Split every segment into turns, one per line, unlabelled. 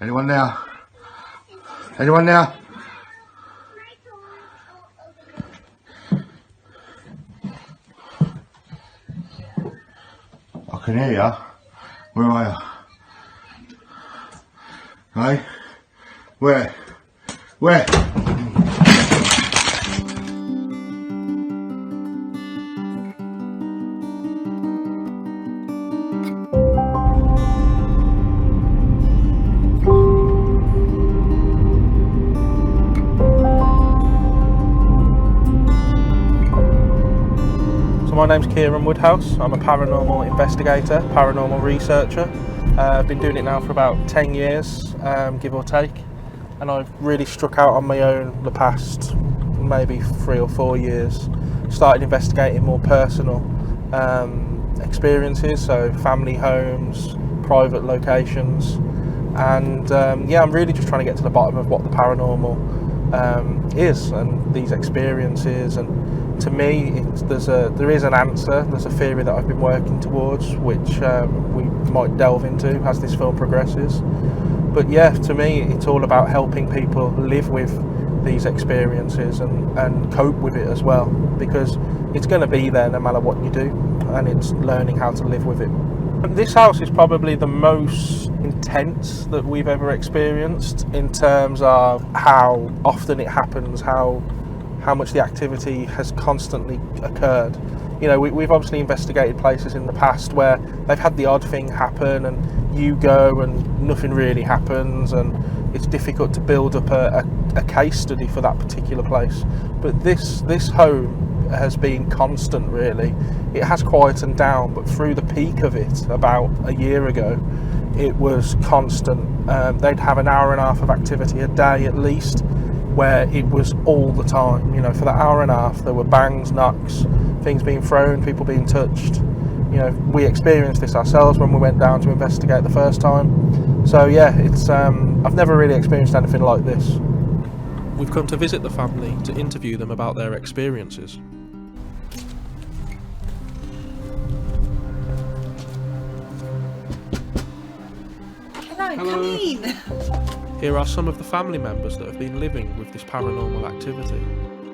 Anyone there? Anyone there? I can hear you. Where are you? Hey? Where? Where?
My name's Kieran Woodhouse. I'm a paranormal investigator, paranormal researcher. I've been doing it now for about 10 years, give or take, and I've really struck out on my own the past maybe 3 or 4 years. Started investigating more personal experiences, so family homes, private locations, and I'm really just trying to get to the bottom of what the paranormal is and these experiences. And to me, there is an answer. There's a theory that I've been working towards, which we might delve into as this film progresses. But yeah, to me, it's all about helping people live with these experiences and cope with it as well, because it's going to be there no matter what you do, and it's learning how to live with it. This house is probably the most intense that we've ever experienced in terms of how often it happens, how much the activity has constantly occurred. You know, we've obviously investigated places in the past where they've had the odd thing happen and you go and nothing really happens, and it's difficult to build up a case study for that particular place. But this home has been constant, really. It has quietened down, but through the peak of it about a year ago, it was constant. They'd have an hour and a half of activity a day at least, where it was all the time. You know, for that hour and a half there were bangs, knocks, things being thrown, people being touched. You know, we experienced this ourselves when we went down to investigate the first time. So yeah, it's I've never really experienced anything like this. We've come to visit the family to interview them about their experiences.
Hello, come in.
Here are some of the family members that have been living with this paranormal activity.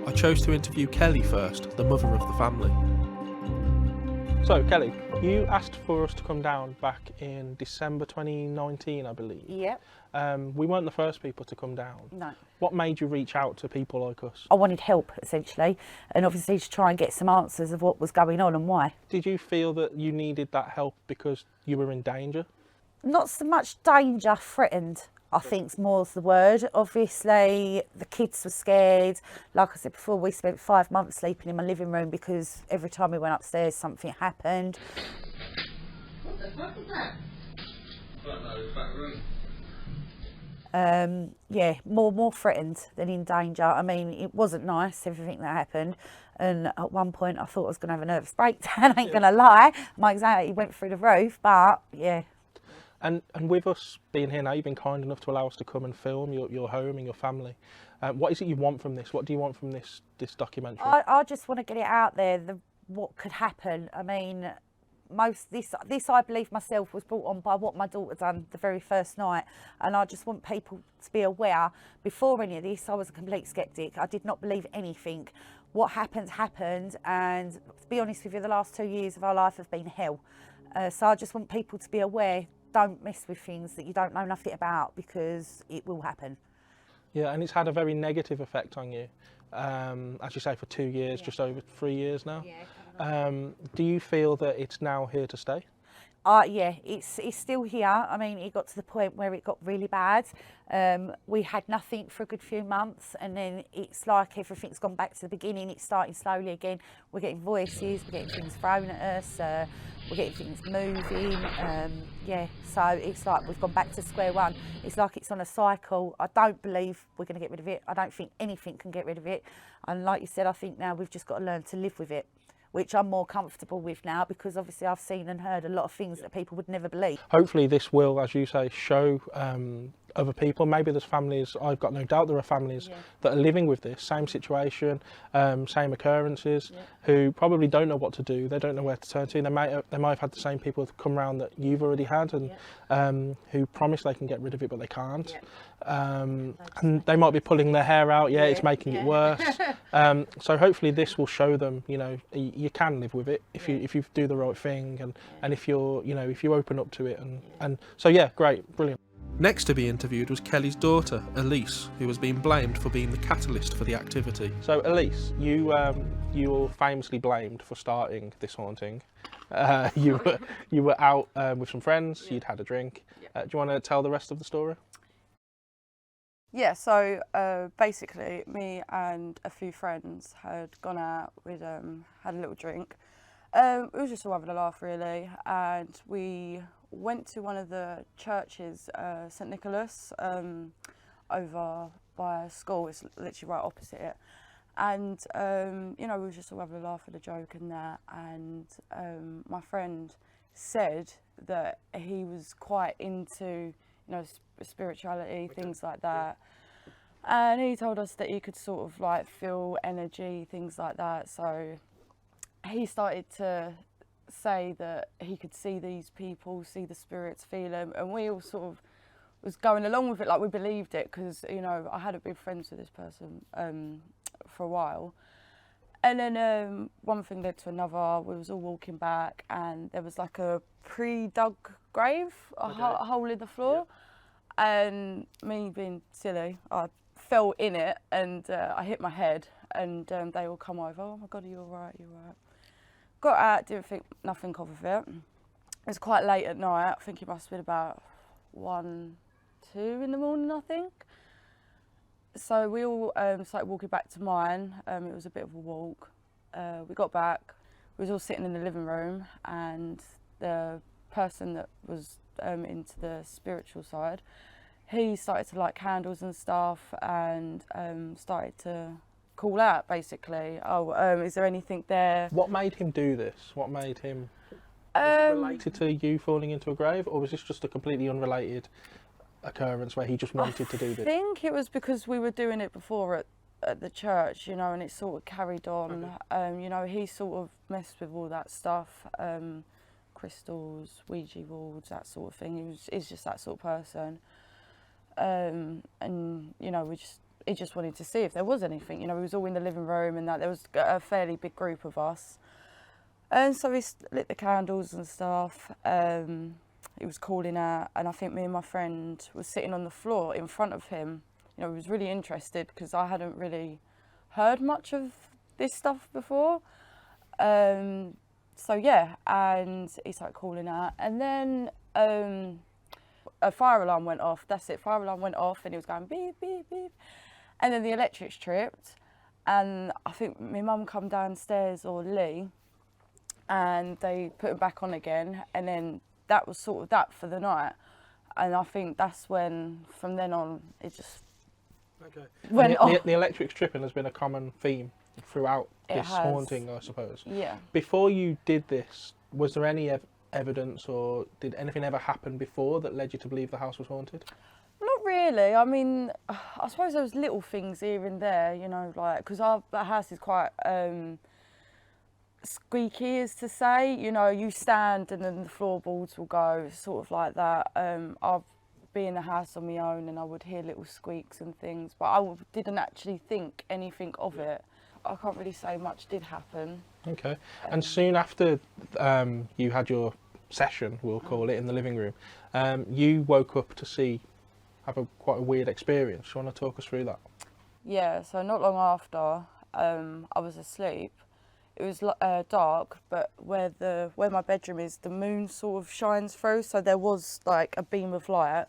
I chose to interview Kelly first, the mother of the family. So Kelly, you asked for us to come down back in December 2019, I believe.
Yep.
We weren't the first people to come down.
No.
What made you reach out to people like us?
I wanted help, essentially, and obviously to try and get some answers of what was going on and why.
Did you feel that you needed that help because you were in danger?
Not so much danger, threatened, I think's more's the word. Obviously, the kids were scared. Like I said before, we spent 5 months sleeping in my living room because every time we went upstairs, something happened.
What the fuck is that? I don't know, the back room.
Yeah, more threatened than in danger. I mean, it wasn't nice, everything that happened. And at one point, I thought I was going to have a nervous breakdown, I ain't going to lie. My anxiety went through the roof, but yeah.
And with us being here now, you've been kind enough to allow us to come and film your home and your family. What is it you want from this? What do you want from this documentary?
I just want to get it out there, what could happen. I mean, this I believe myself was brought on by what my daughter done the very first night, and I just want people to be aware. Before any of this, I was a complete skeptic. I did not believe anything. What happened, and to be honest with you, the last 2 years of our life have been hell. So I just want people to be aware. Don't mess with things that you don't know nothing about, because it will happen.
Yeah, and it's had a very negative effect on you, as you say, for 2 years, just over 3 years now. Yeah. Do you feel that it's now here to stay?
Yeah, it's still here. I mean, it got to the point where it got really bad. We had nothing for a good few months, and then it's like everything's gone back to the beginning. It's starting slowly again. We're getting voices, we're getting things thrown at us, we're getting things moving. Yeah, so it's like we've gone back to square one. It's like it's on a cycle. I don't believe we're going to get rid of it. I don't think anything can get rid of it. And like you said, I think now we've just got to learn to live with it, which I'm more comfortable with now, because obviously I've seen and heard a lot of things that people would never believe.
Hopefully this will, as you say, show other people. Maybe there's families, I've got no doubt there are families that are living with this same situation, same occurrences, who probably don't know what to do. They don't know where to turn to. They might have had the same people come around that you've already had, and who promise they can get rid of it, but they can't. And they might be pulling their hair out. It's making it worse. So hopefully this will show them, you know, you can live with it if you do the right thing, and if you're, you know, if you open up to it, and so great, brilliant. Next to be interviewed was Kelly's daughter, Elise, who was being blamed for being the catalyst for the activity. So Elise, you were famously blamed for starting this haunting. You were out with some friends, you'd had a drink. Do you want to tell the rest of the story?
Yeah, so basically me and a few friends had gone out, we'd had a little drink. It was just all having a laugh really, and we went to one of the churches, St Nicholas, over by school. It's literally right opposite it. And you know, we were just all having a laugh and a joke and that, and my friend said that he was quite into, you know, spirituality, things like that. And he told us that he could sort of like feel energy, things like that. So he started to say that he could see these people, see the spirits, feel them, and we all sort of was going along with it, like we believed it, because, you know, I had been friends with this person for a while. And then one thing led to another. We was all walking back, and there was like a pre-dug grave, a hole in the floor. And me being silly, I fell in it, and I hit my head, and they all come over. Oh my God, are you all right? Are you all right? Got out, didn't think nothing of it. It was quite late at night. I think it must have been about 1, 2 in the morning, I think. So we all started walking back to mine. It was a bit of a walk. We got back. We was all sitting in the living room, and the person that was into the spiritual side, he started to light candles and stuff, and started to call out basically, is there anything there?
What made him do this? What made him, was it related to you falling into a grave, or was this just a completely unrelated occurrence where he just wanted to do this?
I think it was because we were doing it before at the church, you know, and it sort of carried on. You know, he sort of messed with all that stuff, crystals, Ouija boards, that sort of thing. He's just that sort of person. And you know, he just wanted to see if there was anything. You know, we was all in the living room, and that there was a fairly big group of us. And so we lit the candles and stuff. He was calling out, and I think me and my friend was sitting on the floor in front of him. You know, he was really interested because I hadn't really heard much of this stuff before. So yeah, and he started calling out, and then a fire alarm went off. That's it, fire alarm went off, and he was going beep, beep, beep. And then the electrics tripped, and I think my mum come downstairs, or Lee, and they put it back on again, and then that was sort of that for the night. And I think that's when, from then on, it just went off.
The electrics tripping has been a common theme throughout this haunting, I suppose.
Yeah.
Before you did this, was there any evidence, or did anything ever happen before that led you to believe the house was haunted?
Not really. I mean, I suppose there was little things here and there, you know, like, because our house is quite squeaky, as to say. You know, you stand and then the floorboards will go, sort of like that. I'll be in the house on my own, and I would hear little squeaks and things, but I didn't actually think anything of it. I can't really say much did happen.
Okay. And soon after you had your session, we'll call it, in the living room, you woke up to have quite a weird experience. Do you want to talk us through that?
Yeah, so not long after, I was asleep. It was dark, but where my bedroom is, the moon sort of shines through, so there was like a beam of light,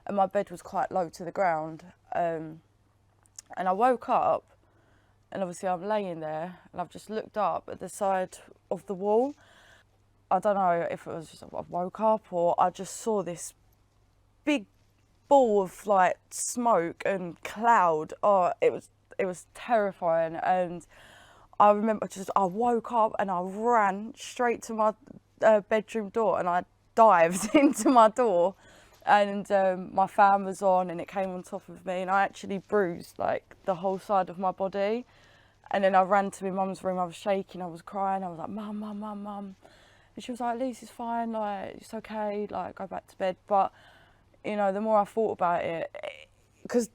and my bed was quite low to the ground. And I woke up, and obviously I'm laying there, and I've just looked up at the side of the wall. I don't know if it was just I woke up, or I just saw this big ball of like smoke and cloud. Oh, it was terrifying. And I remember I woke up and I ran straight to my bedroom door, and I dived into my door, and my fan was on and it came on top of me, and I actually bruised like the whole side of my body. And then I ran to my mum's room. I was shaking, I was crying. I was like, Mum, Mum, Mum, Mum. And she was like, Elise, it's fine, like, it's okay, like, go back to bed. But, you know, the more I thought about it, because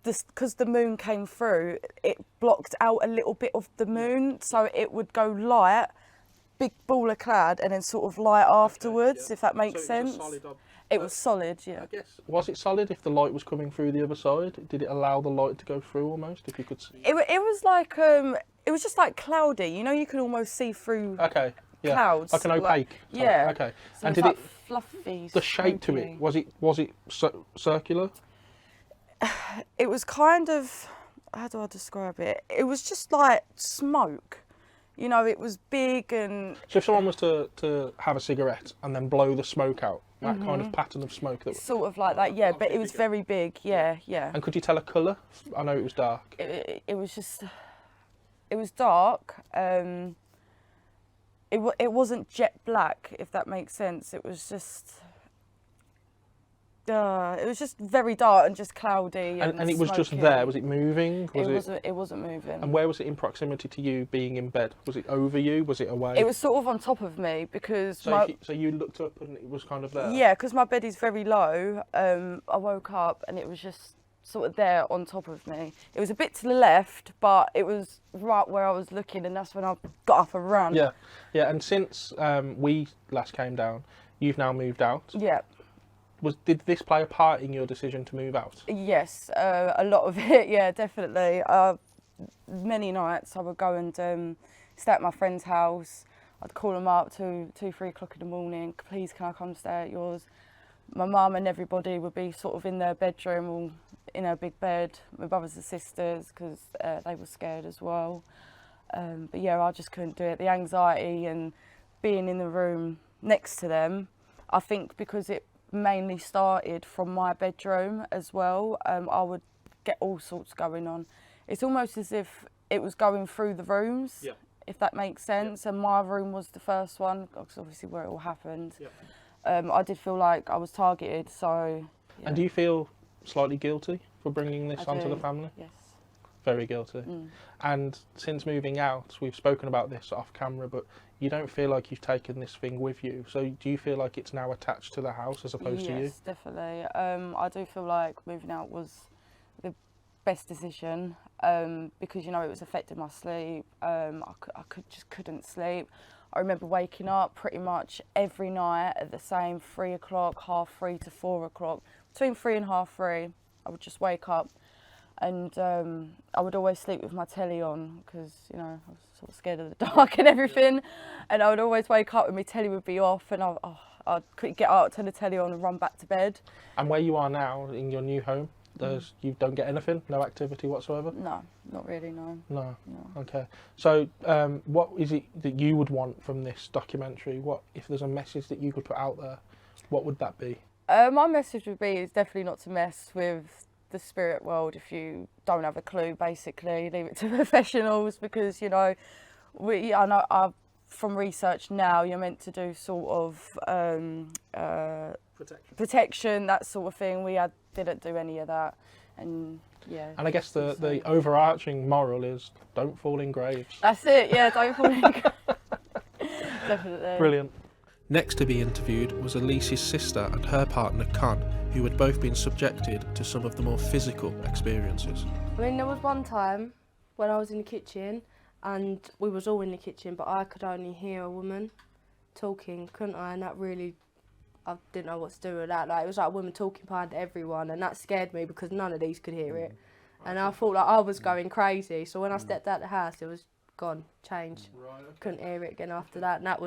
the moon came through, it blocked out a little bit of the moon, so it would go light, big ball of cloud, and then sort of light afterwards, if that makes sense. It was solid, yeah.
I guess, was it solid if the light was coming through the other side? Did it allow the light to go through almost, if you could see?
It was like, it was just like cloudy, you know, you could almost see through clouds.
Like an opaque.
Yeah.
Okay.
So
And
did
did
like
it,
fluffy,
the shape to it, was it circular?
It was kind of, how do I describe it? It was just like smoke. You know, it was big and...
So if someone was to have a cigarette and then blow the smoke out, that kind of pattern of smoke that...
Sort of like that, yeah, but it was very big, yeah.
And could you tell a colour? I know it was dark.
It was just... It was dark. It wasn't jet black, if that makes sense. It was just... it was just very dark and just cloudy
And it was
smoky.
just there. Was it moving?
It wasn't moving.
And where was it in proximity to you being in bed? Was it over you? Was it away?
It was sort of on top of me because
so you looked up and it was kind of there?
Yeah, because my bed is very low. I woke up and it was just sort of there on top of me. It was a bit to the left, but it was right where I was looking, and that's when I got up and ran.
Yeah. And since we last came down, you've now moved out.
Yeah.
Did this play a part in your decision to move out?
Yes, a lot of it, yeah, definitely. Many nights I would go and stay at my friend's house. I'd call them up 2, 3 o'clock in the morning. Please, can I come stay at yours? My mum and everybody would be sort of in their bedroom, all in her big bed. My brothers and sisters, because they were scared as well. But yeah, I just couldn't do it. The anxiety and being in the room next to them, I think because it mainly started from my bedroom as well, I would get all sorts going on. It's almost as if it was going through the rooms, if that makes sense, and my room was the first one, because obviously where it all happened. I did feel like I was targeted, so... Yeah.
And do you feel slightly guilty for bringing this onto the family?
Yes.
Very guilty. And since moving out, we've spoken about this off camera, but you don't feel like you've taken this thing with you. So do you feel like it's now attached to the house as opposed to you?
Yes, definitely. I do feel like moving out was the best decision because, you know, it was affecting my sleep. I just couldn't sleep. I remember waking up pretty much every night at the same 3 o'clock, 3:30 to 4 o'clock. Between 3 and 3:30, I would just wake up. And I would always sleep with my telly on because, you know, I was sort of scared of the dark and everything. And I would always wake up and my telly would be off, and I'd quickly get out, turn the telly on and run back to bed.
And where you are now in your new home, you don't get anything, no activity whatsoever?
No, not really, no.
No. Okay. So what is it that you would want from this documentary? What, if there's a message that you could put out there, what would that be? My message would be is definitely not to mess with the spirit world if you don't have a clue. Basically, leave it to professionals, because, you know, I know from research now you're meant to do sort of protection, that sort of thing. Didn't do any of that, and yeah. And I guess the overarching moral is don't fall in graves.
That's it. Yeah, don't fall in graves. Definitely.
Brilliant.
Next to be interviewed was Elise's sister and her partner Con, who had both been subjected to some of the more physical experiences.
I mean, there was one time when I was in the kitchen, and we was all in the kitchen, but I could only hear a woman talking, couldn't I? And that really, I didn't know what to do with that. Like, it was like a woman talking behind everyone, and that scared me because none of these could hear it. And I thought like I was going crazy. So when I stepped out the house, it was gone, changed.
Right, okay.
Couldn't hear it again after that, and that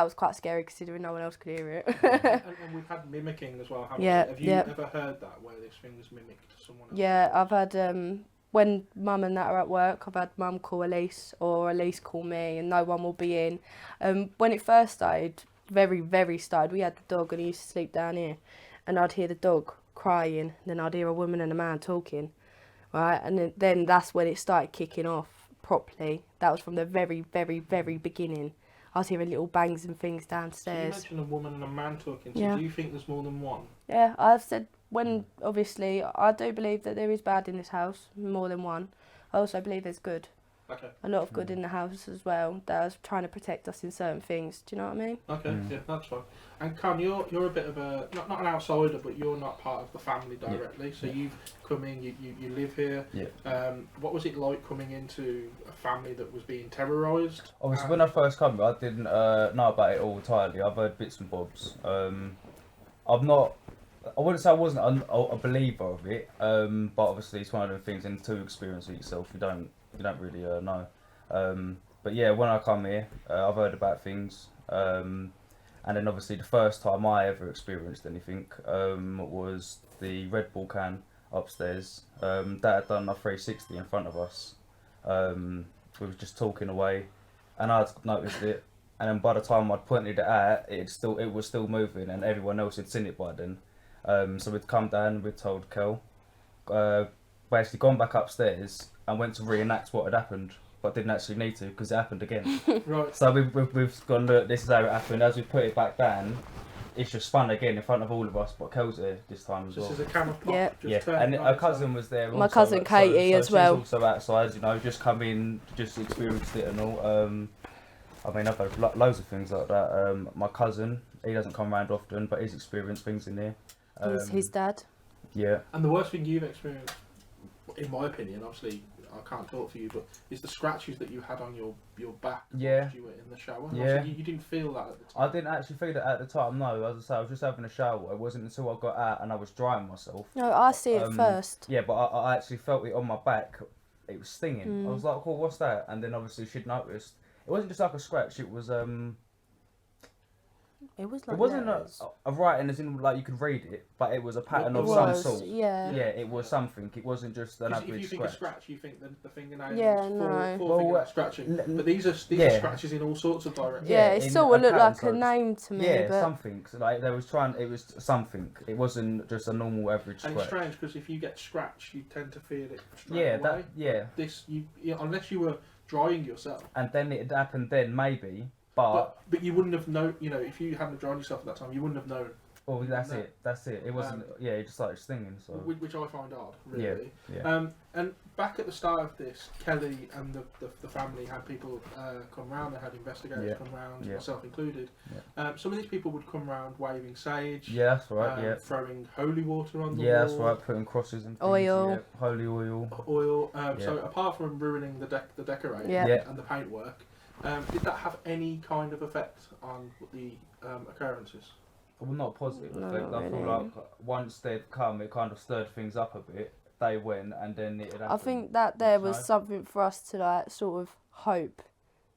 was quite scary considering no one else could hear it.
and we've had mimicking as well, haven't we? Have you ever heard that, where this thing was mimicked to someone else?
Yeah, I've had, when mum and that are at work, I've had mum call Elise or Elise call me, and no one will be in. When it first started, very started, we had the dog and he used to sleep down here, and I'd hear the dog crying, and then I'd hear a woman and a man talking, right? And then that's when it started kicking off properly. That was from the very beginning. I was hearing little bangs and things
So you
downstairs.
mentioned a woman and a man talking. So
Yeah.
do you think there's more than one?
Yeah, I've said when obviously I do believe that there is bad in this house, more than one. I also believe there's good.
Okay.
A lot of good in the house as well. That was trying to protect us in certain things. Do you know what I mean?
Okay, yeah, that's fine. And Con, you're a bit of a not an outsider, but you're not part of the family directly. So you've come in, you live here.
Yeah.
What was it like coming into a family that was being terrorised?
Obviously, when I first came, I didn't know about it all entirely. I've heard bits and bobs. I'm not. I wouldn't say I wasn't a believer of it, but obviously it's one of the things. Until you experience it yourself, you don't really know. But yeah, when I come here, I've heard about things. And then obviously the first time I ever experienced anything was the Red Bull can upstairs. That had done a 360 in front of us. We was just talking away, and I'd noticed it. And then by the time I'd pointed it out, it was still moving, and everyone else had seen it by then. So we'd come down, we'd told Kel, basically gone back upstairs and went to reenact what had happened, but didn't actually need to because it happened again.
Right.
So we've gone, look, this is how it happened. As we put it back down, it's just spun again in front of all of us, but Kel's there this time as well.
This is a camera pop.
Yeah.
Just
Yeah, and her cousin was there.
My
also,
cousin Katie as well.
She's also outside, just come in, just experienced it and all. I mean, I've had loads of things like that. My cousin, he doesn't come around often, but he's experienced things in there.
His dad.
Yeah.
And the worst thing you've experienced, in my opinion, obviously I can't talk for you, but is the scratches that you had on your back
Yeah.
whilst you were in the shower.
Yeah.
Obviously, you didn't feel that at the time.
I didn't actually feel it at the time, no. As I say, I was just having a shower. It wasn't until I got out and I was drying myself.
No, I see it first.
Yeah, but I actually felt it on my back. It was stinging. I was like, "Oh, what's that?" And then obviously she'd noticed. It wasn't just like a scratch. It was
It was like
it wasn't
letters.
a writing as in like you could read it, but it was a pattern
It
of
was,
some sort.
Yeah.
Yeah, it was something. It wasn't just an
If
average
you think
scratch.
a scratch, you think the fingernails
Yeah, no.
for
Well,
fingernail scratching. But these are
yeah.
scratches in all sorts of directions.
Yeah,
in
it sort of
a
looked like a
pattern, so
name to me,
Yeah,
but
something. So like it was something. It wasn't just a normal average
And
scratch.
it's strange because if you get scratched, you tend to feel it straight
Yeah,
away.
that
Unless you were drying yourself.
and then it happened then maybe, but
But you wouldn't have known. You know, if you hadn't dried yourself at that time, you wouldn't have known.
well that's
No.
it. That's it. It wasn't. Yeah, it just started stinging. So
Which I find odd, really.
yeah.
And back at the start of this, Kelly and the family had people come round. They had investigators
Yeah.
come round,
Yeah.
myself included. Some of these people would come round waving sage.
Yeah, that's right. Yeah.
Throwing holy water on the
Yeah,
wall.
that's right. Putting crosses and things,
Oil.
yeah, holy oil.
Oil.
Yeah.
So apart from ruining the decorating
Yeah.
Yeah.
and the paintwork, did that have any kind of effect on the occurrences?
Well, not positive
No,
effect.
not
I feel
really.
like once they'd come, it kind of stirred things up a bit. They went, and then it had happened.
I think that there was
So,
something for us to like sort of hope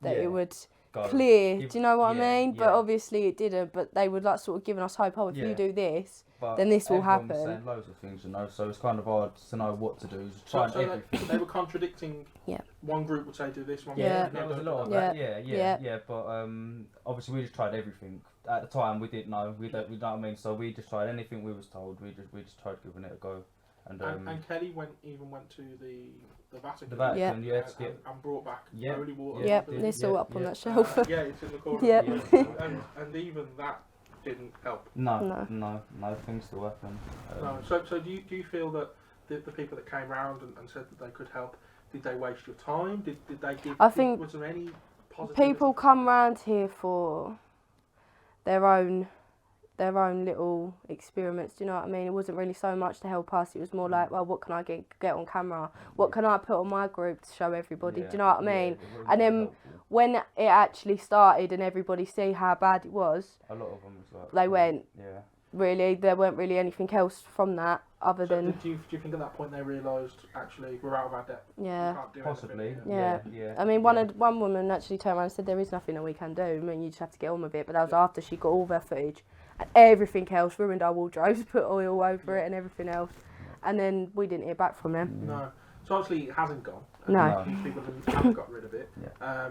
that
Yeah.
it would
go.
clear.
Give-
Do you know what
yeah,
I mean? But
yeah.
obviously it didn't. But they would like sort of giving us hope. Oh, if
Yeah.
you do this,
But
then this will
everyone was
happen.
saying loads of things, so it's kind of hard to know what to do. Just
So,
trying
so
everything.
they were contradicting.
Yeah.
One group would say do this, one
Yeah.
group would
There was a
no,
lot of
don't.
that.
Yeah.
Yeah. But obviously we just tried everything. At the time we didn't know. We know what I mean. So we just tried anything we was told. We just tried giving it a go. And
And Kelly went to the Vatican.
the Vatican,
Yeah.
yeah, to get
and brought back
Yeah.
holy water.
Yep,
I believe.
they're still
Yeah,
up on
yeah.
that shelf.
Yeah, it's in the corner.
Yep.
And even that didn't help.
no things still happen.
No. So do you feel that the people that came round and said that they could help, did they waste your time? Did they give?
I think
was there any positive?
People come round here for their own little experiments. Do you know what I mean? It wasn't really so much to help us. It was more like, well, what can I get on camera? What can I put on my group to show everybody? Do you know what I mean? And then when it actually started and everybody see how bad it was,
a lot of them was like
they went.
Yeah.
Really, there weren't really anything else from that other
So
than
do you think at that point they realised actually we're out of our depth?
yeah.
We can't do
Possibly.
anything.
Yeah. I mean, one woman actually turned around and said there is nothing that we can do. I mean, you just have to get on with it. But that was after she got all their footage and everything else, ruined our wardrobes, put oil over it and everything else, and then we didn't hear back from them.
No. So obviously it hasn't gone.
No.
These people haven't got rid of it.
Yeah.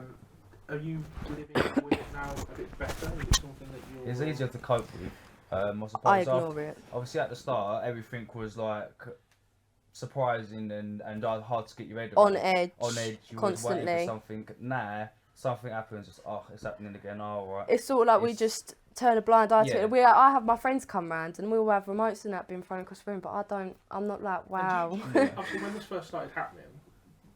Are you living with it now a bit better? Is it something that you're?
It's easier to cope with. I suppose.
I ignore it.
Obviously, at the start, everything was like surprising and hard to get your head
On
around.
edge.
On edge, you was
constantly.
waiting for something. Now, something happens, it's happening again. Oh, right.
It's sort of like we just turn a blind eye to
Yeah.
it. I have my friends come round and we all have remotes and that being thrown across the room, but I'm not like, wow.
Obviously, when this first started happening,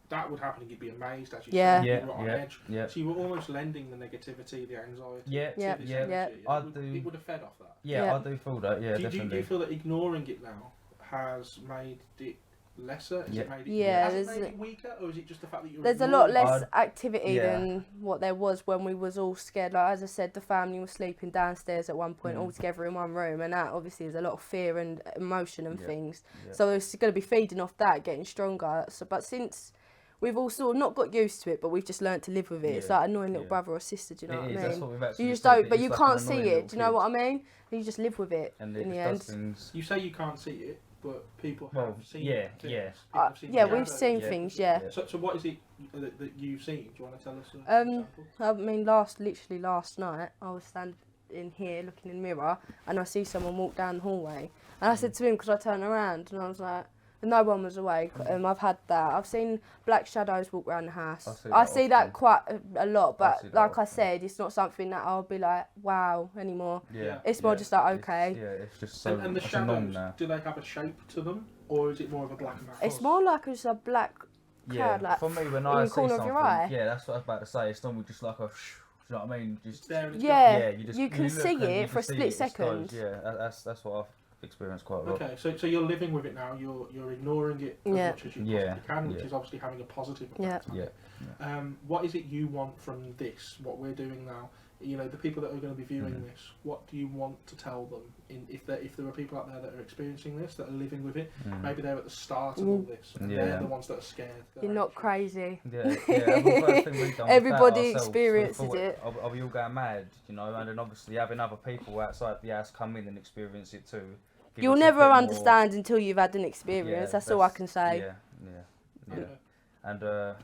that would happen and you'd be amazed, as you
Yeah.
said,
Yeah,
you were on
yeah,
edge.
yeah.
So you were almost lending the negativity, the anxiety.
Yeah,
yeah,
to this
yeah.
energy.
I
It
do.
would have fed off that.
Yeah,
Yeah.
I do feel that. Yeah,
Do
definitely.
you feel that ignoring it now has made it lesser? Has
Yeah.
it made it,
Yeah,
has it
there's
made it weaker, or is it just the fact that you're
There's a lot
ignoring it?
less activity
yeah.
than what there was when we was all scared. Like as I said, the family was sleeping downstairs at one point
Mm.
all together in one room, and that obviously is a lot of fear and emotion and
Yeah.
things.
Yeah.
So it's going to be feeding off that, getting stronger. So, but since we've all sort of not got used to it, but we've just learnt to live with it. It's
Yeah,
like annoying little
yeah.
brother or sister. Do you know
It
what
is,
I
that's
mean?
what we've actually
You just
said,
don't,
it
but
is
you
like
can't
an
see
annoying
it.
little
Do you know
kid.
what I mean? You just live with it
And
in
it
the
just
end.
does things.
You say you can't see it, but people
Well,
have seen
yeah,
things.
yeah.
People have seen
Yeah,
shadows.
we've seen
Yeah.
things. Yeah.
So what is it that you've seen? Do you want to tell us an example?
I mean, literally last night, I was standing here looking in the mirror, and I see someone walk down the hallway, and I said to him, because I turned around, and I was like, and no one was awake. I've had that. I've seen black shadows walk around the house. I see that
often.
quite a lot,
I
but
see that
like I
often.
said, it's not something that I'll be like, wow, anymore.
Yeah.
It's more
yeah,
just like,
it's-
okay.
Yeah, it's just so.
And the
it's a norm
shadows,
now.
do they have a shape to them, or is it more of a black and white?
It's more like just a black
Yeah,
cloud, like
for me when
in
I
the
see
corner of
something,
your eye.
yeah, that's what I was about to say. It's normally just like a, you know what I mean? Just
There and it's
Yeah,
you just
you can
look
see
and you
it
can
for a
see
split
it just goes,
second.
Yeah, that's what I've experienced quite a lot.
Okay, so you're living with it now. You're ignoring it as
Yeah.
much as you
Yeah,
possibly can, which
yeah.
is obviously having a positive
Yeah.
effect. on
Yeah.
it. What is it you want from this? What we're doing now? You know, the people that are going to be viewing
Mm.
this. What do you want to tell them? If there are people out there that are experiencing this, that are living with it,
Mm.
maybe they're at the start of all this, and
Yeah.
they're the ones that are scared. that
You're
are
not
anxious.
crazy.
Yeah, yeah. Well, first thing we've done, we
Everybody
found ourselves,
experiences
we thought,
it.
Are we all going mad? You know, and then obviously having other people outside the house come in and experience it too. give
You'll
us a
never
bit more-
understand until you've had an experience.
Yeah,
that's all I can say.
Yeah, yeah.
Okay.
And I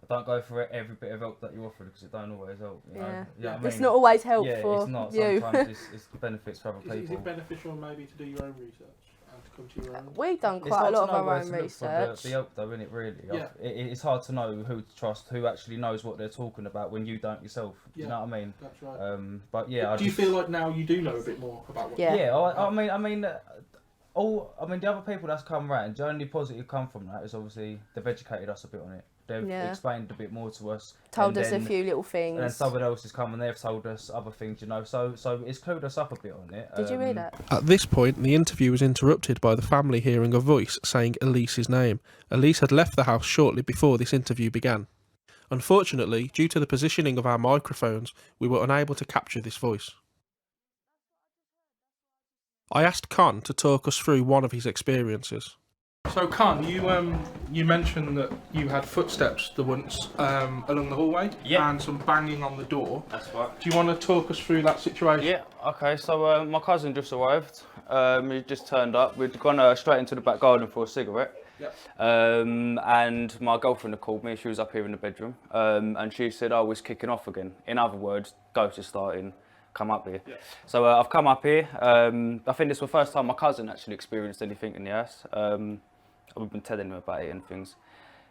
don't go for every bit of help that you offer because it don't always help. You know?
Yeah.
You know what I
It's
mean?
not always
Yeah,
helpful.
it's not.
You.
Sometimes it's benefits for other
Is
people.
it beneficial maybe to do your own research and to come to your own?
We've done
It's
quite a
hard to
lot of
know
our
where
own
to look for
research.
the help though, isn't it, really?
Yeah.
It's hard to know who to trust, who actually knows what they're talking about when you don't yourself. Do you
Yeah.
know what I mean?
That's right.
But yeah, I
do you
just-
feel like now you do know a bit more about what?
Yeah.
Yeah, I mean, the other people that's come round, the only positive come from that is obviously they've educated us a bit on it. They've
Yeah.
explained a bit more to us.
Told
and
us a
then-
few little
And then
things.
someone else has come and they've told us other things, you know. So it's clued us up a bit on it.
Did you read it?
At this point, the interview was interrupted by the family hearing a voice saying Elise's name. Elise had left the house shortly before this interview began. Unfortunately, due to the positioning of our microphones, we were unable to capture this voice. I asked Con to talk us through one of his experiences.
So, Khan, you mentioned that you had footsteps once along the hallway
Yeah.
and some banging on the door.
That's right.
Do you want to talk us through that situation?
Yeah, okay, so my cousin just arrived. He just turned up. We'd gone straight into the back garden for a cigarette.
Yep.
And my girlfriend had called me. She was up here in the bedroom. And she said, oh, it's kicking off again. In other words, ghost is starting. Come up here.
Yeah.
So I've come up here. I think this was the first time my cousin actually experienced anything in the house. I've been telling him about it and things.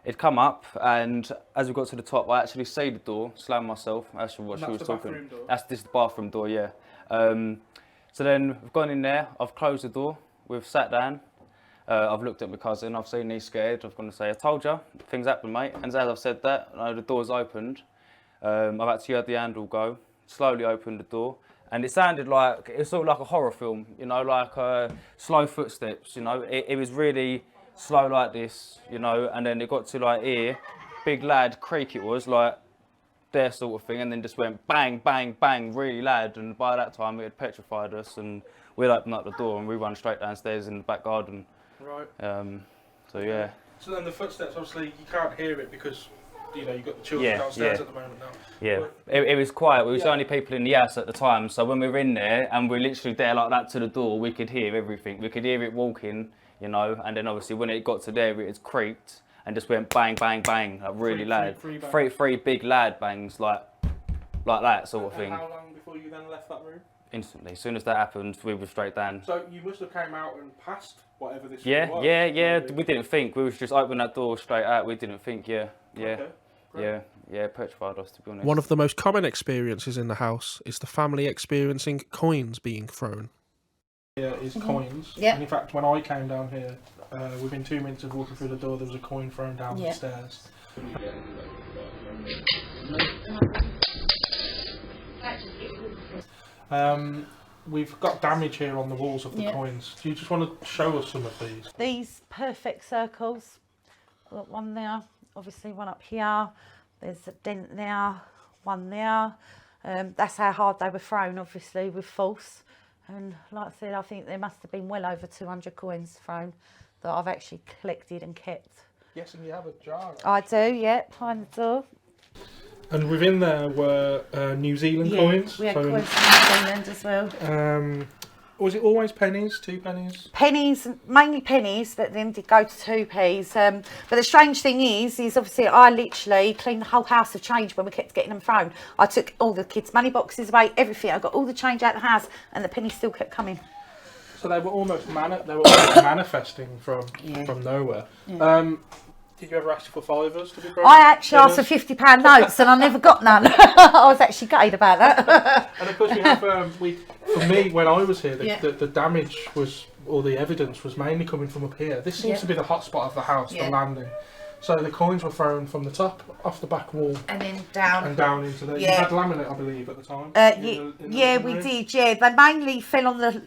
It'd come up, and as we got to the top, I actually see the door, slam myself. That's what she was
the
talking.
bathroom door?
That's this bathroom door, yeah. So then we've gone in there. I've closed the door. We've sat down. I've looked at my cousin. I've seen he's scared. I've gone to say, I told you, things happen, mate. And as I've said that, the door's opened. I've actually heard the handle go. Slowly opened the door. And it sounded like, it was sort of like a horror film, you know, like slow footsteps, you know. It was really slow like this, you know, and then it got to like here, big loud creak it was, like there sort of thing, and then just went bang, bang, bang, really loud, and by that time it had petrified us, and we'd open up the door and we run straight downstairs in the back garden.
Right.
So yeah.
So then the footsteps, obviously, you can't hear it because, you know, you've got the children downstairs at the moment now.
Yeah,
But
it was quiet. We was
Yeah.
the only people in the house at the time, so when we were in there and we're literally there like that to the door, we could hear everything. We could hear it walking, you know, and then obviously when it got to there, it creaked and just went bang, bang, bang, like really loud.
three bangs.
Three big loud bangs, like that sort of
and
thing.
how long before you then left that room?
Instantly, as soon as that happened, we were straight down.
So you must have came out and passed whatever this
Yeah,
was.
yeah.
Maybe.
We didn't think. We was just open that door straight out. We didn't think. Yeah.
Okay, great.
Yeah.
yeah, petrified to be honest.
One of the most common experiences in the house is the family experiencing coins being thrown.
Here is coins.
Yep.
And in fact, when I came down here, within 2 minutes of walking through the door, there was a coin thrown down the stairs. We've got damage here on the walls of the coins. Do you just want to show us some of these?
These perfect circles. Got one there, obviously one up here. There's a dent there, one there. That's how hard they were thrown, obviously, with force. And like I said, I think there must have been well over 200 coins thrown that I've actually collected and kept.
Yes, and you have a jar.
I do, yeah, behind the door.
And within there were New Zealand coins.
We had coins from New Zealand as well.
Was it always pennies, 2 pennies?
Pennies, mainly pennies, but then did go to 2p's. But the strange thing is obviously I literally cleaned the whole house of change when we kept getting them thrown. I took all the kids' money boxes away, everything. I got all the change out of the house, and the pennies still kept coming.
So they were almost manifesting from nowhere. Yeah. Did you ever ask for fivers to be broken?
I actually asked for £50 notes and I never got none. I was actually gutted about that.
And of course we have, for me, when I was here, the damage was, or the evidence was mainly coming from up here. This seems to be the hot spot of the house, the landing. So the coins were thrown from the top, off the back wall.
And then down.
And down into the... You had laminate, I believe, at the time?
We did, yeah. They mainly fell on the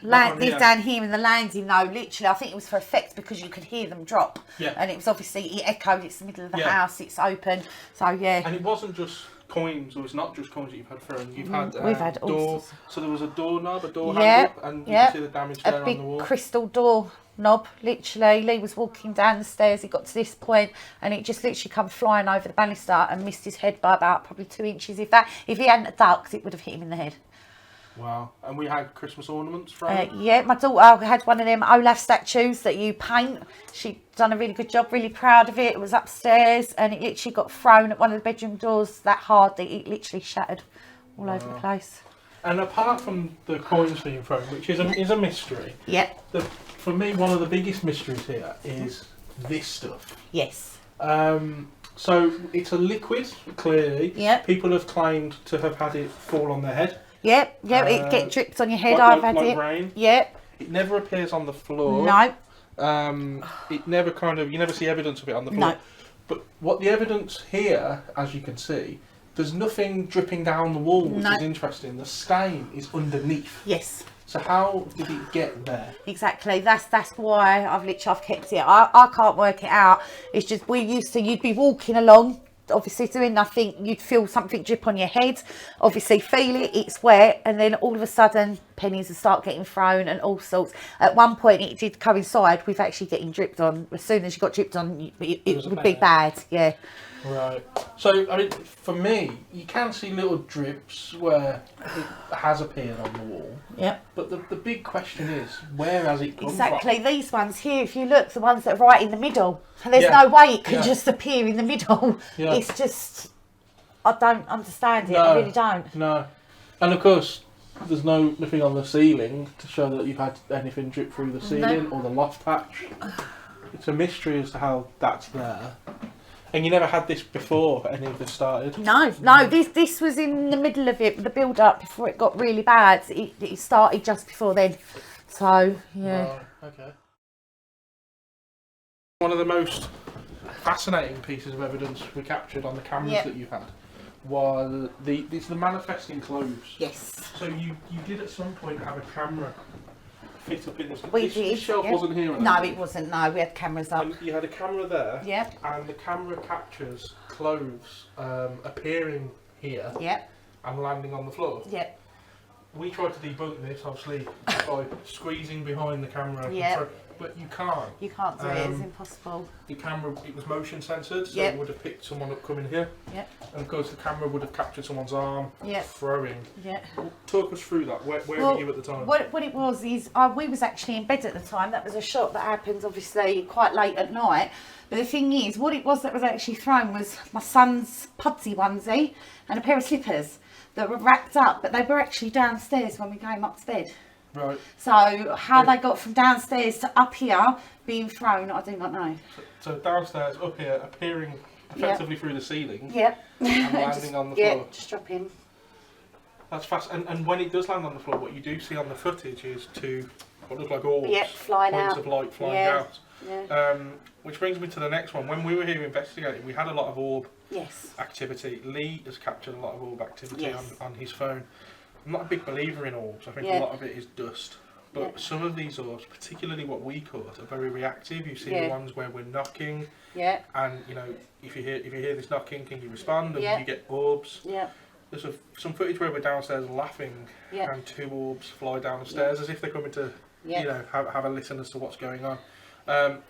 down here in the landing, though. Literally, I think it was for effect because you could hear them drop. Yeah. And it was obviously, it echoed, it's the middle of the house, it's open. So, yeah.
And it wasn't just coins, or it's not just coins that you've had thrown. You've had
we've had all
door.
sorts.
So there was a doorknob, a door handle, and you can see the damage there on the wall.
A big crystal door knob, literally. Lee was walking down the stairs, he got to this point and it just literally come flying over the banister and missed his head by about probably 2 inches. If he hadn't ducked, it would have hit him in the head.
Wow. And we had Christmas ornaments from
yeah, my daughter had one of them Olaf statues that you paint. She'd done a really good job, really proud of it. It was upstairs and it literally got thrown at one of the bedroom doors that hard that it literally shattered all over the place.
And apart from the coins being thrown, which is a mystery, for me, one of the biggest mysteries here is this stuff.
Yes.
So it's a liquid, clearly.
Yep.
People have claimed to have had it fall on their head.
Yep, it get dripped on your head.
I've
had it.
Rain.
Yep.
It never appears on the floor.
No.
It never you never see evidence of it on the floor.
No.
But what the evidence here, as you can see, there's nothing dripping down the wall, which is interesting. The stain is underneath.
Yes.
So how did it get there?
Exactly. That's why I've kept it. I can't work it out. It's just you'd be walking along, obviously doing nothing, you'd feel something drip on your head, obviously feel it, it's wet, and then all of a sudden pennies would start getting thrown and all sorts. At one point it did coincide with actually getting dripped on. As soon as you got dripped on, it would be bad. Yeah.
Right. So, I mean, for me, you can see little drips where it has appeared on the wall.
Yep.
But the big question is, where has it come from?
Exactly. These ones here, if you look, the ones that are right in the middle, there's no way it could just appear in the middle. Yeah. It's just, I don't understand it. I really don't.
No. And of course, there's nothing on the ceiling to show that you've had anything drip through the ceiling or the loft patch. It's a mystery as to how that's there. And you never had this before any of this started?
No. This was in the middle of it, the build-up before it got really bad. It started just before then. So, yeah.
Oh, okay. One of the most fascinating pieces of evidence we captured on the cameras that you had was the manifesting clothes.
Yes.
So you did at some point have a camera fit up in this.
This
shelf wasn't here.
No, it wasn't. No, we had cameras up.
And you had a camera there.
Yep.
And the camera captures clothes appearing here.
Yep.
And landing on the floor.
Yep.
We tried to debunk this, obviously, by squeezing behind the camera.
Yep.
But you can't.
You can't do it. It's impossible.
The camera, it was motion censored, so
yep.
it would have picked someone up coming here.
Yep.
And of course, the camera would have captured someone's arm throwing.
Yeah.
Talk us through that. Where were you at the time?
What it was is we was actually in bed at the time. That was a shot that happened, obviously, quite late at night. But the thing is, what it was that was actually thrown was my son's pudsey onesie and a pair of slippers that were wrapped up, but they were actually downstairs when we came up to bed.
Right.
So how they got from downstairs to up here being thrown, I do not know.
So downstairs, up here, appearing effectively through the ceiling.
Yep.
And landing on the floor.
Yeah, just dropping.
That's fast. And when it does land on the floor, what you do see on the footage is what look like orbs,
flying
points
out.
of light flying out.
Yeah.
Which brings me to the next one. When we were here investigating, we had a lot of orb activity. Lee has captured a lot of orb activity on his phone. I'm not a big believer in orbs. I think a lot of it is dust. But some of these orbs, particularly what we caught, are very reactive. You see the ones where we're knocking, and you know, if you hear this knocking, can you respond? And you get orbs. There's some footage where we're downstairs laughing, and 2 orbs fly down the stairs as if they're coming to, you know, have a listen as to what's going on.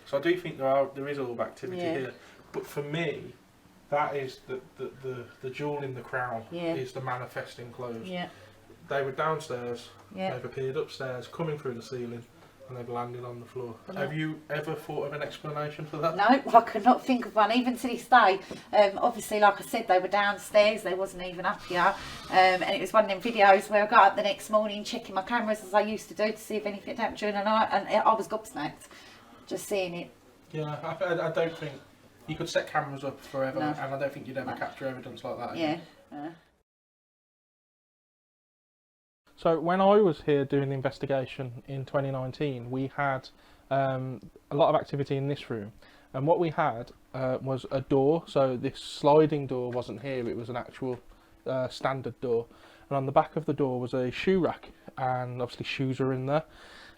So I do think there is orb activity here, but for me, that is the jewel in the crown is the manifesting clothes. They were downstairs, they've appeared upstairs, coming through the ceiling, and they've landed on the floor. Have you ever thought of an explanation for that?
No, I could not think of one, even to this day. Obviously, like I said, they were downstairs, they wasn't even up here. And it was one of them videos where I got up the next morning checking my cameras as I used to do to see if anything happened during the night, and I was gobsmacked just seeing it.
Yeah, I don't think you could set cameras up forever, and I don't think you'd ever capture evidence like that again. So when I was here doing the investigation in 2019, we had a lot of activity in this room, and what we had was a door. So this sliding door wasn't here, it was an actual standard door, and on the back of the door was a shoe rack, and obviously shoes are in there.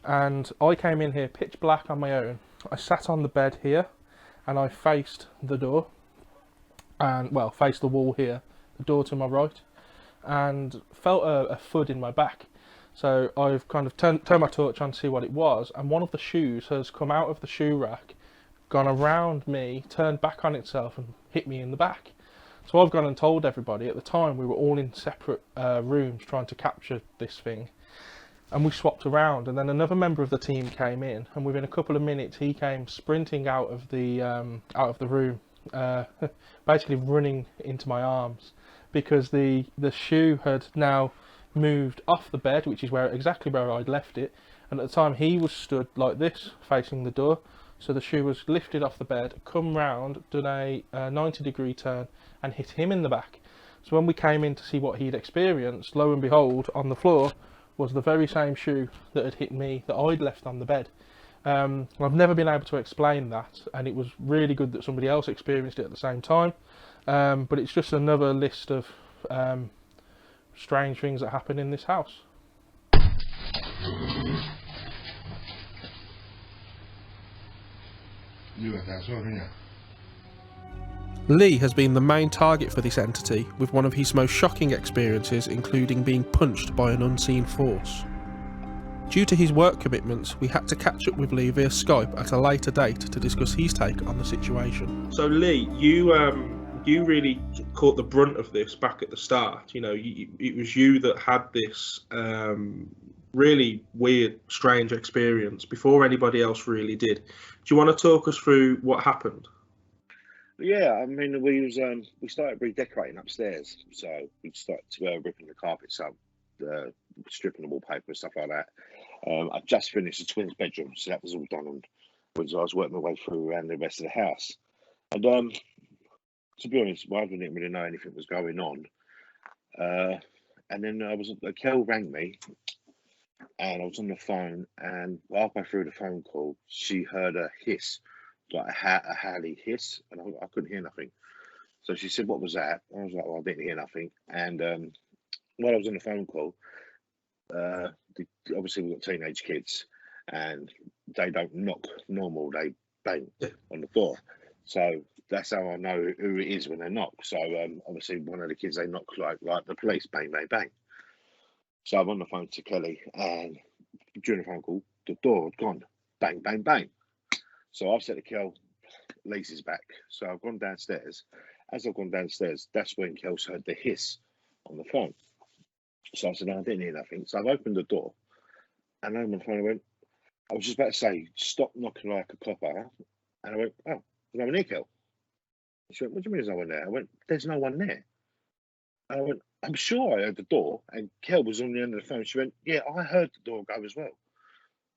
And I came in here pitch black on my own. I sat on the bed here and I faced the door, and well, faced the wall here, the door to my right, and felt a thud in my back. So I've kind of turned my torch on to see what it was, and one of the shoes has come out of the shoe rack, gone around me, turned back on itself and hit me in the back. So I've gone and told everybody. At the time we were all in separate rooms trying to capture this thing, and we swapped around, and then another member of the team came in, and within a couple of minutes he came sprinting out of the room, basically running into my arms, because the shoe had now moved off the bed, which is exactly where I'd left it, and at the time he was stood like this facing the door. So the shoe was lifted off the bed, come round, done a 90-degree turn and hit him in the back. So when we came in to see what he'd experienced, lo and behold, on the floor was the very same shoe that had hit me, that I'd left on the bed. I've never been able to explain that, and it was really good that somebody else experienced it at the same time. But it's just another list of strange things that happen in this house.
Lee has been the main target for this entity, with one of his most shocking experiences including being punched by an unseen force. Due to his work commitments, we had to catch up with Lee via Skype at a later date to discuss his take on the situation. So Lee, you really caught the brunt of this back at the start. You know, it was you that had this really weird, strange experience before anybody else really did. Do you want to talk us through what happened?
Yeah, I mean, we started redecorating upstairs, so we started ripping the carpets up, stripping the wallpaper and stuff like that. I just finished the twins' bedroom, so that was all done, and I was working my way through around the rest of the house. And to be honest, I didn't really know anything was going on. And then Kel rang me, and I was on the phone, and halfway through the phone call, she heard a hiss, like a howly hiss, and I couldn't hear nothing. So she said, "What was that?" I was like, "Well, I didn't hear nothing." And while I was on the phone call, obviously we've got teenage kids, and they don't knock normal; they bang on the door. So that's how I know who it is when they knock. So obviously one of the kids, they knock like the police, bang, bang, bang. So I'm on the phone to Kelly, and during the phone call, the door had gone, bang, bang, bang. So I've said to Kel, Elise is back. So I've gone downstairs. As I've gone downstairs, that's when Kel's heard the hiss on the phone. So I said, "No, I didn't hear nothing." So I've opened the door, and on the phone I was just about to say, "Stop knocking like a copper." And I went, "Oh, there's no one here, Kel." She went, "What do you mean there's no one there?" I went, "There's no one there." And I went, "I'm sure I heard the door." And Kel was on the end of the phone. She went, "Yeah, I heard the door go as well."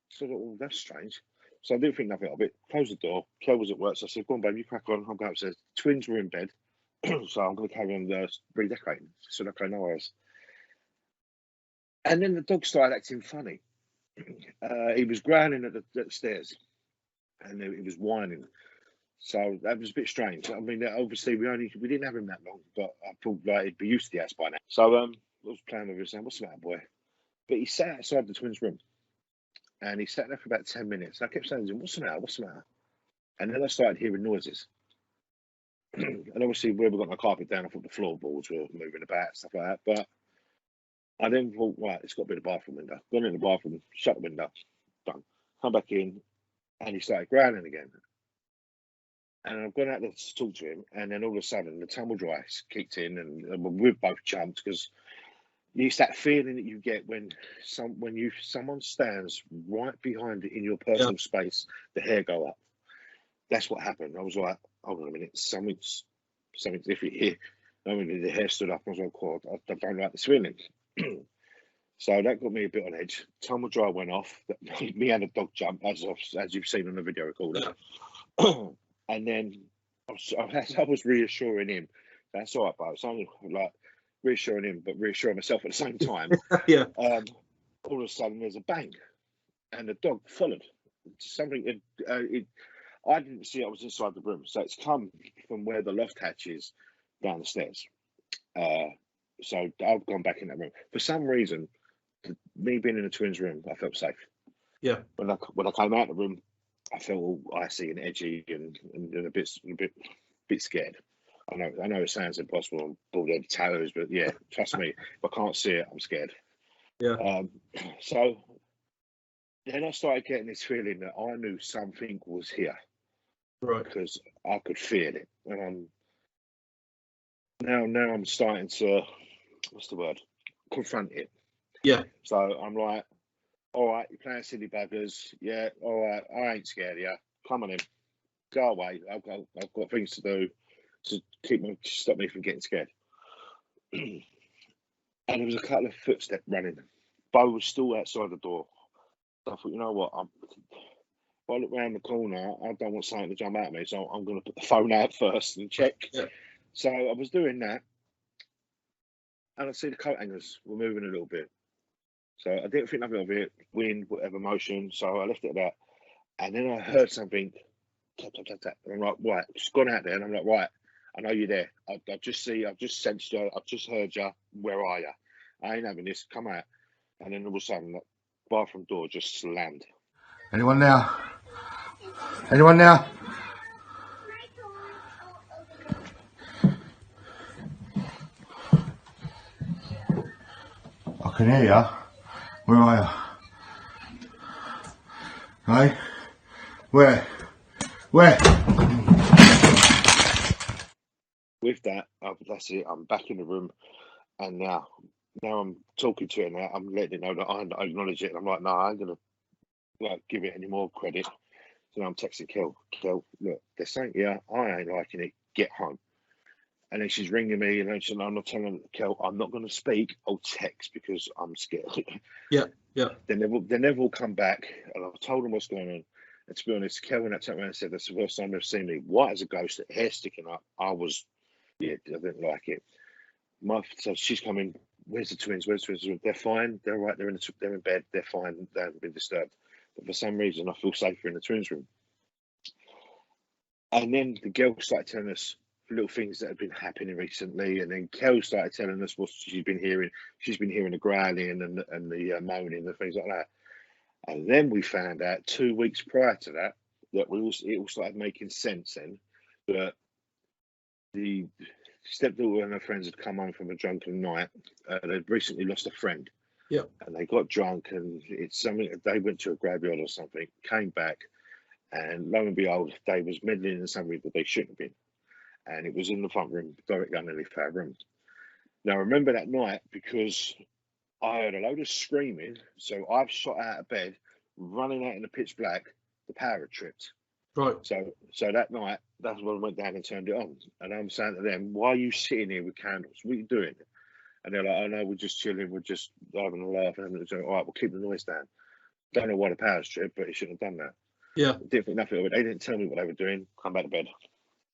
So I thought, "Oh, that's strange." So I didn't think nothing of it. Closed the door. Kel was at work, so I said, "Go on, babe, you crack on. I'll go upstairs." Twins were in bed, so I'm going to carry on redecorating. She said, "Okay, no worries." And then the dog started acting funny. He was growling at the stairs, and he was whining. So that was a bit strange. I mean, obviously we didn't have him that long, but I thought like he'd be used to the house by now. So I was playing with him, saying, "What's the matter, boy?" But he sat outside the twins' room, and he sat there for about 10 minutes. And I kept saying to him, "What's the matter? What's the matter?" And then I started hearing noises. And obviously, where we got my carpet down, I thought the floorboards were moving about, stuff like that. But I then thought, right, it's got to be the bathroom window. Gone in the bathroom, shut the window, done. Come back in, and he started growling again. And I've gone out there to talk to him, and then all of a sudden the tumble dry kicked in, and we've both jumped because it's that feeling that you get when someone stands right behind it in your personal space, the hair go up. That's what happened. I was like, hold on a minute, something's different here. I mean, the hair stood up. I was like, God, I don't like this feeling. So that got me a bit on edge. Tumble dry went off. Me and the dog jumped, as you've seen on the video recorder. And then I was reassuring him, "That's all right, bro." It's only like reassuring him, but reassuring myself at the same time.
Yeah.
All of a sudden, there's a bang, and the dog followed. Something. I didn't see it. I was inside the room, so it's come from where the loft hatch is down the stairs. So I've gone back in that room. For some reason, me being in the twins' room, I felt safe.
Yeah.
When I came out of the room, I felt all icy and edgy and a bit scared. I know it sounds impossible on bald-headed toes, but yeah, trust me, if I can't see it, I'm scared.
Yeah.
So then I started getting this feeling that I knew something was here.
Right.
Because I could feel it. And now I'm starting to, what's the word? Confront it.
Yeah.
So I'm like, all right, you're playing silly buggers. Yeah, all right, I ain't scared of you. Come on in. Go away. I've got things to do to stop me from getting scared. And there was a couple of footsteps running. Bo was still outside the door. So I thought, you know what? If I look round the corner, I don't want something to jump at me, so I'm going to put the phone out first and check.
Yeah.
So I was doing that, and I see the coat hangers were moving a little bit. So I didn't think nothing of it, wind, whatever motion. So I left it at that, and then I heard something tap tap tap tap, and I'm like, right, just gone out there, and I'm like, right, I know you're there. I've just sensed you. I've just heard you. Where are you? I ain't having this. Come out. And then all of a sudden, the bathroom door just slammed.
Anyone there? Anyone there? I can hear you. Where are you? Hey? Where?
With that, that's it. I'm back in the room, and now I'm talking to it. Now I'm letting it know that I acknowledge it. And I'm like, no, I ain't gonna give it any more credit. So now I'm texting Kel, look, there's something here. I ain't liking it. Get home. And then she's ringing me, and then I'm not telling Kel, I'm not going to speak. I'll text because I'm scared.
Yeah.
Then they've all come back, and I've told them what's going on. And to be honest, Kel, when I turned around and said, that's the first time they've seen me white as a ghost, hair sticking up, I didn't like it. So she's coming. Where's the twins? They're fine. They're right. They're in bed. They're fine. They haven't been disturbed. But for some reason, I feel safer in the twins' room. And then the girl started telling us little things that have been happening recently, and then Kel started telling us what she's been hearing. She's been hearing the growling and the moaning and things like that. And then we found out 2 weeks prior to that it all started making sense. Then that the stepdaughter and her friends had come home from a drunken night. They'd recently lost a friend.
Yeah.
And they got drunk, and it's something. They went to a graveyard or something, came back, and lo and behold, they was meddling in something that they shouldn't have been. And it was in the front room, directly underneath our room. Now, I remember that night because I heard a load of screaming. So I've shot out of bed, running out in the pitch black. The power had tripped.
Right.
So that night, that's when I went down and turned it on. And I'm saying to them, why are you sitting here with candles? What are you doing? And they're like, oh no, we're just chilling. We're just having a laugh. And all right, we'll keep the noise down. Don't know why the power's tripped, but it shouldn't have done that.
Yeah.
Didn't think nothing of it. They didn't tell me what they were doing. Come back to bed.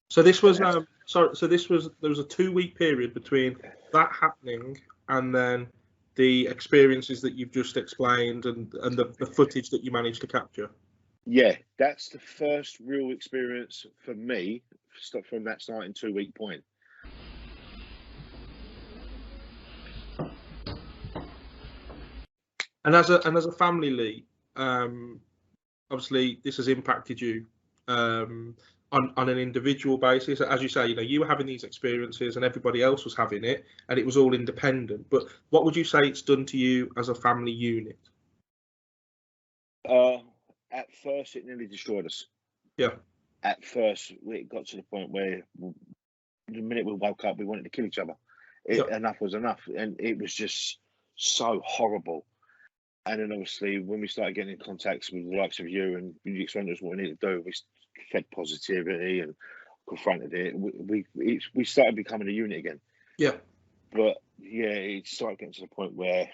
So this was sorry. So there was a 2-week period between that happening and then the experiences that you've just explained and the footage that you managed to capture.
Yeah, that's the first real experience for me. Stop from that starting 2-week point.
And as a family, Lee, obviously this has impacted you on an individual basis. As you say, you were having these experiences and everybody else was having it, and it was all independent. But what would you say it's done to you as a family unit?
At first, it nearly destroyed us.
Yeah.
At first, it got to the point where the minute we woke up, we wanted to kill each other. Enough was enough, and it was just so horrible. And then obviously, when we started getting in contact with the likes of you and you explained to us what we needed to do, we fed positivity and confronted it. We started becoming a unit again.
Yeah.
But yeah, it started getting to the point where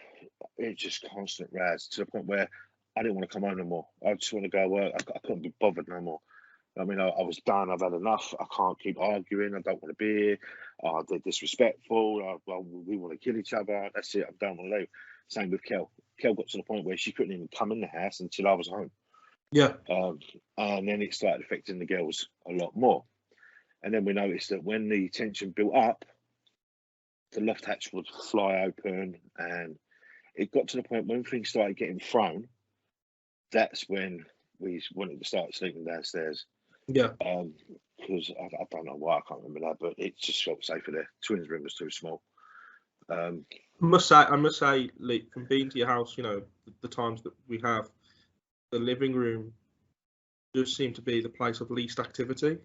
it's just constant razz, to the point where I didn't want to come home no more. I just want to go work. I couldn't be bothered no more. I mean, I was done. I've had enough. I can't keep arguing. I don't want to be here. They're disrespectful. We want to kill each other. That's it. I'm done with leave. Same with Kel. Kel got to the point where she couldn't even come in the house until I was home.
Yeah.
And then it started affecting the girls a lot more. And then we noticed that when the tension built up, the loft hatch would fly open, and it got to the point when things started getting thrown. That's when we wanted to start sleeping downstairs.
Yeah.
Because I don't know why, I can't remember that, but it just felt safer there. Twins' room was too small.
I must say, Lee, from being to your house, the times that we have, the living room does seem to be the place of least activity.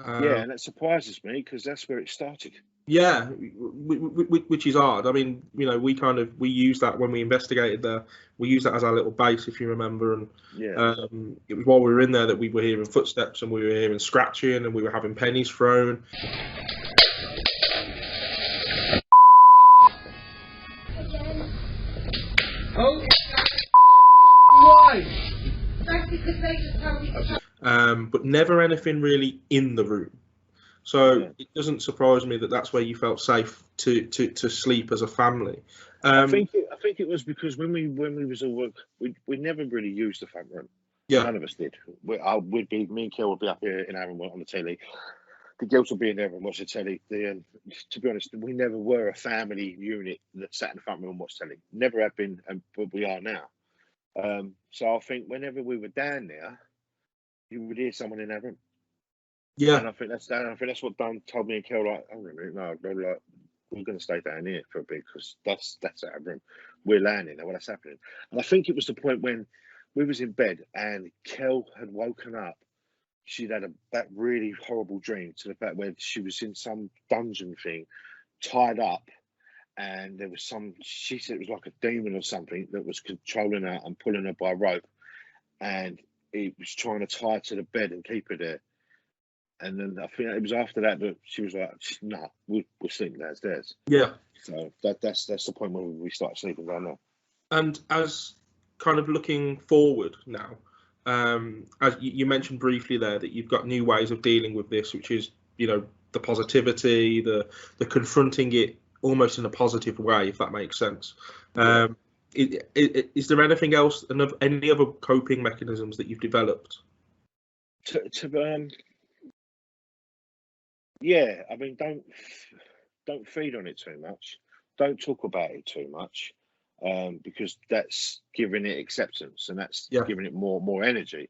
Yeah, and that surprises me because that's where it started.
Yeah, which is odd. I mean, we used that when we investigated there. We used that as our little base, if you remember. And
yeah,
it was while we were in there that we were hearing footsteps and we were hearing scratching and we were having pennies thrown. But never anything really in the room. So it doesn't surprise me that that's where you felt safe to sleep as a family.
I think it was because when we was all work, we never really used the front room.
Yeah.
None of us did. Me and Kel would be up here in our room on the telly. The girls would be in there and watch the telly. To be honest, we never were a family unit that sat in the front room and watched telly. Never have been, but we are now. So I think whenever we were down there, you would hear someone in our room.
Yeah.
And I think that's what Don told me and Kel, like, oh, no, like, we're going to stay down here for a bit because that's our room. We're landing now. That's happening. And I think it was the point when we was in bed and Kel had woken up. She'd had that really horrible dream to the fact where she was in some dungeon thing, tied up, and there was she said it was like a demon or something that was controlling her and pulling her by rope, and it was trying to tie her to the bed and keep her there. And then I think it was after that she was like, "No, we're sleeping downstairs."
Yeah.
So that's the point where we started sleeping down there.
And as kind of looking forward now, as you mentioned briefly there, that you've got new ways of dealing with this, which is the positivity, the confronting it almost in a positive way, if that makes sense.
Yeah.
Is there anything else, any other coping mechanisms that you've developed?
Yeah, I mean, don't feed on it too much. Don't talk about it too much, because that's giving it acceptance and that's giving it more energy.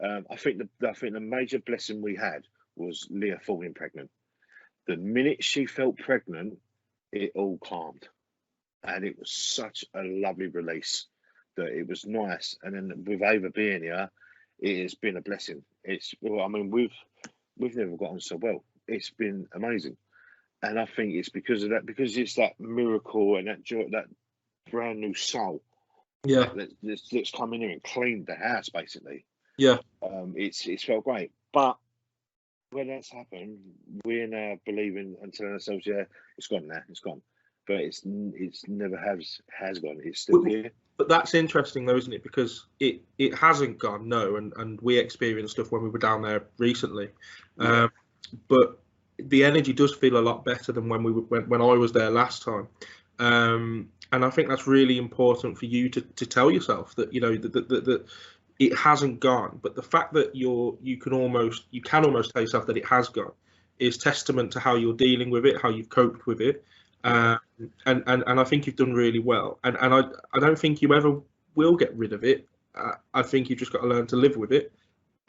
I think the major blessing we had was Leah falling pregnant. The minute she felt pregnant, it all calmed, and it was such a lovely release that it was nice. And then with Ava being here, it has been a blessing. We've never gotten so well. It's been amazing, and I think it's because of that, because it's that miracle and that joy, that brand new soul.
Yeah,
that's come in here and cleaned the house basically.
Yeah,
it's felt great, but when that's happened, we're now believing and telling ourselves, yeah, it's gone now, it's gone, but it's never has gone. It's still here.
But that's interesting, though, isn't it? Because it hasn't gone, no, and we experienced stuff when we were down there recently. But the energy does feel a lot better than when I was there last time. And I think that's really important for you to tell yourself that, you know, that it hasn't gone. But the fact that you can almost tell yourself that it has gone is testament to how you're dealing with it, how you've coped with it. And I think you've done really well. And I don't think you ever will get rid of it. I think you've just got to learn to live with it.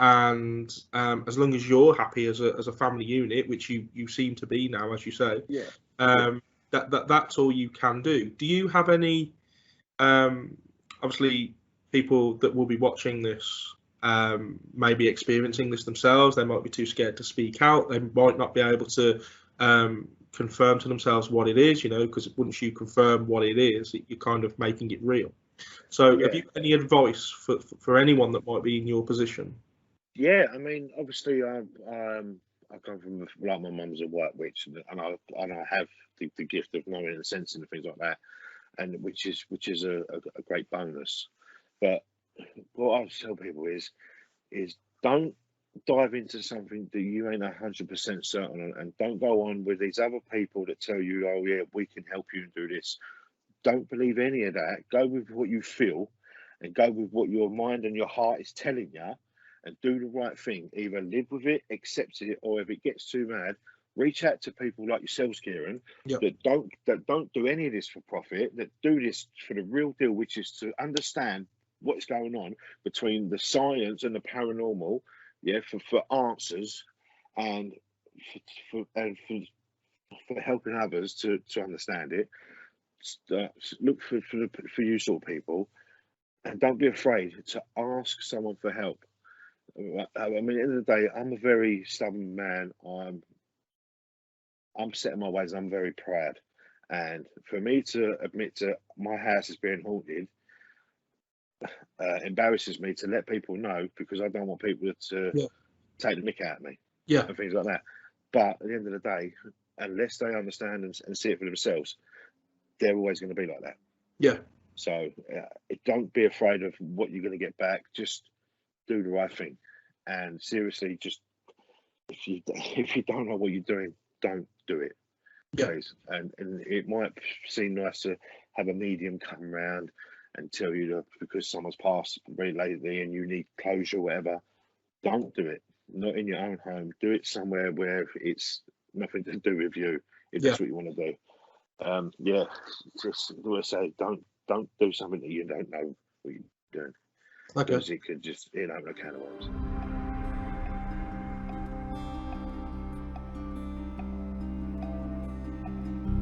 And as long as you're happy as a family unit, which you seem to be now, as you say, that's all you can do. Do you have any, obviously, people that will be watching this may be experiencing this themselves? They might be too scared to speak out. They might not be able to confirm to themselves what it is, you know, because once you confirm what it is, you're kind of making it real. So have you got any advice for anyone that might be in your position?
Yeah, I mean, obviously, I come from, like, my mum's a white witch, and I have the gift of knowing and sensing and things like that, and which is a great bonus. But what I tell people is don't dive into something that you ain't 100% certain on, and don't go on with these other people that tell you, oh yeah, we can help you and do this. Don't believe any of that. Go with what you feel, and go with what your mind and your heart is telling you, and do the right thing. Either live with it, accept it, or if it gets too mad, reach out to people like yourselves, Kieran, that don't do any of this for profit, that do this for the real deal, which is to understand what's going on between the science and the paranormal, for answers, and for helping others to understand it. Look for you sort of people, and don't be afraid to ask someone for help. I mean, at the end of the day, I'm a very stubborn man. I'm set in my ways. I'm very proud, and for me to admit to my house is being haunted embarrasses me to let people know, because I don't want people to take the mick out of me, and things like that. But at the end of the day, unless they understand and see it for themselves, they're always going to be like that.
Yeah.
So don't be afraid of what you're going to get back. Just do the right thing, and seriously, just if you don't know what you're doing, don't do it, please. And it might seem nice to have a medium come around and tell you that because someone's passed very lately and you need closure or whatever. Don't do it. Not in your own home. Do it somewhere where it's nothing to do with you, if that's what you want to do. Just always say, don't do something that you don't know what you're doing. Because it could just open a can of worms.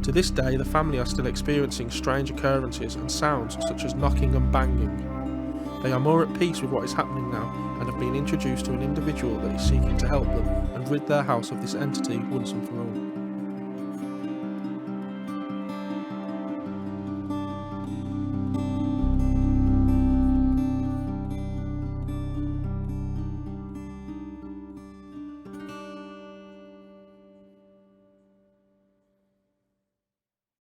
To this day, the family are still experiencing strange occurrences and sounds such as knocking and banging. They are more at peace with what is happening now and have been introduced to an individual that is seeking to help them and rid their house of this entity once and for all.